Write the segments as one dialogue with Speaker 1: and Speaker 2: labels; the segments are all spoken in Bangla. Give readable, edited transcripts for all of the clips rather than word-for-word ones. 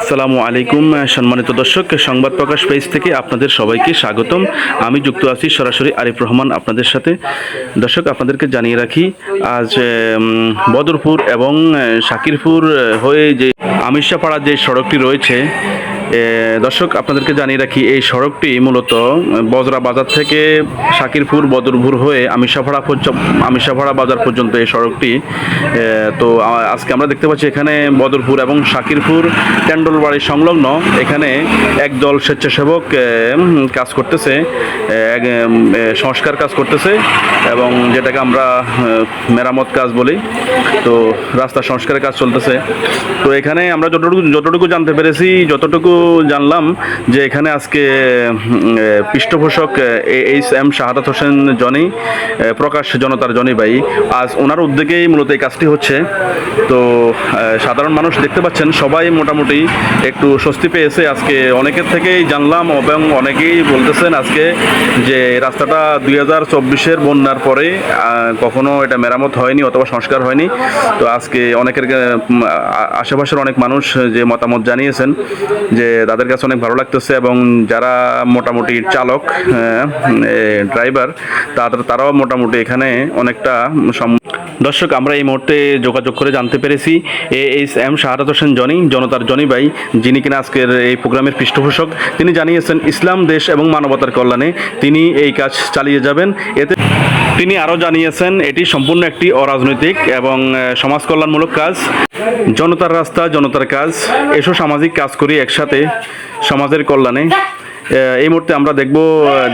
Speaker 1: আসসালামু আলাইকুম সম্মানিত দর্শক, সংবাদ প্রকাশ পেজ থেকে আপনাদের সবাইকে স্বাগতম। আমি যুক্ত আছি সরাসরি আরিফ রহমান আপনাদের সাথে। দর্শক, আপনাদেরকে জানিয়ে রাখি, আজ বদরপুর এবং শাকিরপুর হয়ে যে আমিরশাপাড়া যে সড়কটি রয়েছে, দর্শক আপনাদেরকে জানিয়ে রাখি, এই সড়কটি মূলত বজরা বাজার থেকে শাকিরপুর বদরপুর হয়ে আমিরশাপাড়া বাজার পর্যন্ত এই সড়কটি। তো আজকে আমরা দেখতে পাচ্ছি এখানে বদরপুর এবং শাকিরপুর টেন্ডলবাড়ি সংলগ্ন এখানে একদল স্বেচ্ছাসেবক কাজ করতেছে, সংস্কার কাজ করতেছে, এবং যেটাকে আমরা মেরামত কাজ বলি। তো রাস্তা সংস্কারের কাজ চলতেছে। তো এখানে আমরা যতটুকু জানতে পেরেছি, যতটুকু জানলাম, যে এখানে আজকে পৃষ্ঠপোষক এইচ.এম. শাহাদাত হোসেন জনি, প্রকাশ জনতার জনি ভাই, আজ ওনার উদ্যোগেই মূলত এই কাজটি হচ্ছে। তো সাধারণ মানুষ দেখতে পাচ্ছেন, সবাই মোটামুটি একটু স্বস্তি পেয়েছে আজকে। অনেকের থেকেই জানলাম এবং অনেকেই বলতেছেন আজকে যে রাস্তাটা 2024-এর বন্যার পরে কখনো এটা মেরামত হয়নি অথবা সংস্কার হয়নি। তো আজকে অনেকের আশেপাশের অনেক মানুষ যে মতামত জানিয়েছেন যে তাদের কাছে অনেক ভালো লাগতেছে, এবং যারা মোটামুটি চালক, ড্রাইভার, তারাও মোটামুটি এখানে অনেকটা। দর্শক, আমরা এই মুহূর্তে যোগাযোগ করে জানতে পেরেছি এইচ.এম. শাহাদাত হোসেন জনি, জনতার জনি ভাই, যিনি কিনা আজকের এই প্রোগ্রামের পৃষ্ঠপোষক, তিনি জানিয়েছেন ইসলাম, দেশ এবং মানবতার কল্যাণে তিনি এই কাজ চালিয়ে যাবেন। এতে তিনি আরও জানিয়েছেন এটি সম্পূর্ণ একটি অরাজনৈতিক এবং সমাজ কল্যাণমূলক কাজ। জনতার রাস্তা, জনতার কাজ, এসো সামাজিক কাজ করি একসাথে সমাজের কল্যাণে। এই মুহূর্তে আমরা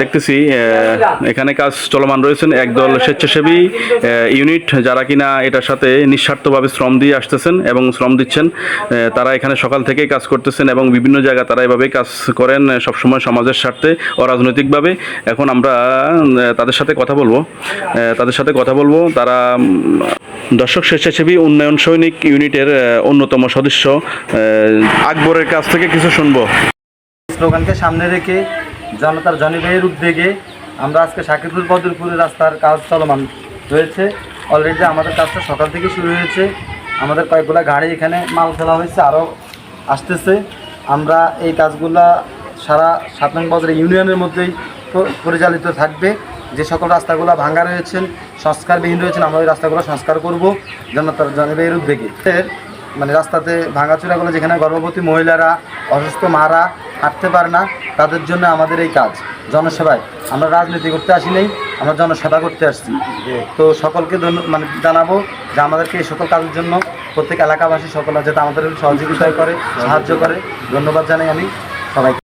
Speaker 1: দেখতেছি এখানে কাজ চলমান রয়েছেন একদল স্বেচ্ছাসেবী ইউনিট, যারা কিনা এটার সাথে নিঃস্বার্থভাবে শ্রম দিয়ে আসতেছেন এবং শ্রম দিচ্ছেন। তারা এখানে সকাল থেকেই কাজ করতেছেন এবং বিভিন্ন জায়গায় তারা এভাবেই কাজ করেন, সবসময় সমাজের স্বার্থে, অরাজনৈতিকভাবে। এখন আমরা তাদের সাথে কথা বলবো। তারা দর্শক, স্বেচ্ছাসেবী উন্নয়ন সৈনিক ইউনিটের অন্যতম সদস্য আকবরের কাছ থেকে কিছু শুনবো।
Speaker 2: স্লোগানকে সামনে রেখে জনতার জনি ভাইয়ের উদ্যোগে আমরা আজকে শাকিরপুর বদরপুরের রাস্তার কাজ চলমান রয়েছে। অলরেডি আমাদের কাজটা সকাল থেকে শুরু হয়েছে। আমাদের কয়েকগুলো গাড়ি এখানে মাল ফেলা হয়েছে, আরও আসতেছে। আমরা এই কাজগুলা সারা 7 নং বাজার ইউনিয়নের মধ্যেই পরিচালিত থাকবে। যে সকল রাস্তাগুলো ভাঙা রয়েছেন, সংস্কারবিহীন রয়েছেন, আমরা ওই রাস্তাগুলো সংস্কার করব জনতার জনি ভাইয়ের উদ্যোগে। মানে রাস্তাতে ভাঙাচোরাগুলো, যেখানে গর্ভবতী মহিলারা, অসুস্থ মারা হাঁটতে পারে না, তাদের জন্য আমাদের এই কাজ জনসেবায়। আমরা রাজনীতি করতে আসি নাই, আমরা জনসেবা করতে আসছি। তো সকলকে জানাবো যে আমাদেরকে এই সকল কাজের জন্য প্রত্যেক এলাকাবাসী সকলে যাতে আমাদের সহযোগিতা করে, সাহায্য করে। ধন্যবাদ জানাই আমি সবাইকে।